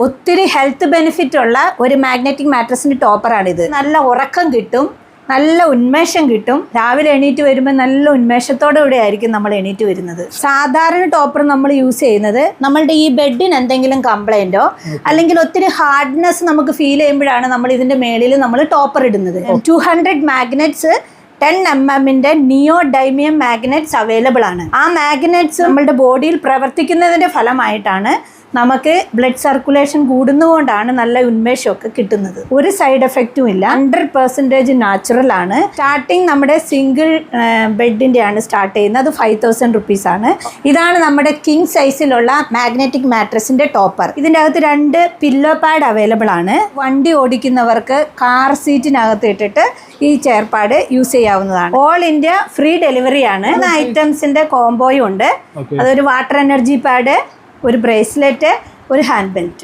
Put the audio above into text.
ഒത്തിരി health benefit ഉള്ള ഒരു മാഗ്നറ്റിക് മാട്രസിൻ്റെ ടോപ്പറാണിത്. നല്ല ഉറക്കം കിട്ടും, നല്ല ഉന്മേഷം കിട്ടും. രാവിലെ എണീറ്റ് വരുമ്പോൾ നല്ല ഉന്മേഷത്തോടു കൂടെ ആയിരിക്കും നമ്മൾ എണീറ്റ് വരുന്നത്. സാധാരണ ടോപ്പർ നമ്മൾ യൂസ് ചെയ്യുന്നത് നമ്മളുടെ ഈ ബെഡിന് എന്തെങ്കിലും കംപ്ലൈൻറ്റോ അല്ലെങ്കിൽ ഒത്തിരി ഹാർഡ്നെസ് നമുക്ക് ഫീൽ ചെയ്യുമ്പോഴാണ് നമ്മൾ ഇതിൻ്റെ മേളിൽ നമ്മൾ ടോപ്പർ ഇടുന്നത്. 200 മാഗ്നറ്റ്സ് 10 mm നിയോ ഡൈമിയം മാഗ്നറ്റ്സ് അവൈലബിൾ ആണ്. ആ മാഗ്നറ്റ്സ് നമ്മളുടെ ബോഡിയിൽ പ്രവർത്തിക്കുന്നതിൻ്റെ ഫലമായിട്ടാണ് നമുക്ക് ബ്ലഡ് സർക്കുലേഷൻ കൂടുന്നതുകൊണ്ടാണ് നല്ല ഉന്മേഷമൊക്കെ കിട്ടുന്നത്. ഒരു സൈഡ് എഫക്റ്റും ഇല്ല. 100% നാച്ചുറൽ ആണ്. സ്റ്റാർട്ടിങ് നമ്മുടെ സിംഗിൾ ബെഡിൻ്റെ ആണ് സ്റ്റാർട്ട് ചെയ്യുന്നത്. അത് 5000 rupees ആണ്. ഇതാണ് നമ്മുടെ കിങ് സൈസിലുള്ള മാഗ്നറ്റിക് മാട്രസിൻ്റെ ടോപ്പർ. ഇതിൻ്റെ അകത്ത് 2 പില്ലോ പാഡ് അവൈലബിൾ ആണ്. വണ്ടി ഓടിക്കുന്നവർക്ക് കാർ സീറ്റിനകത്ത് ഇട്ടിട്ട് ഈ ചെയർ പാഡ് യൂസ് ചെയ്യാവുന്നതാണ്. ഓൾ ഇന്ത്യ ഫ്രീ ഡെലിവറി ആണ്. ഐറ്റംസിൻ്റെ കോംബോയും ഉണ്ട്. അതൊരു വാട്ടർ എനർജി പാഡ്, ഒരു ബ്രേസ്ലെറ്റ്, ഒരു ഹാൻഡ് ബെൽറ്റ്.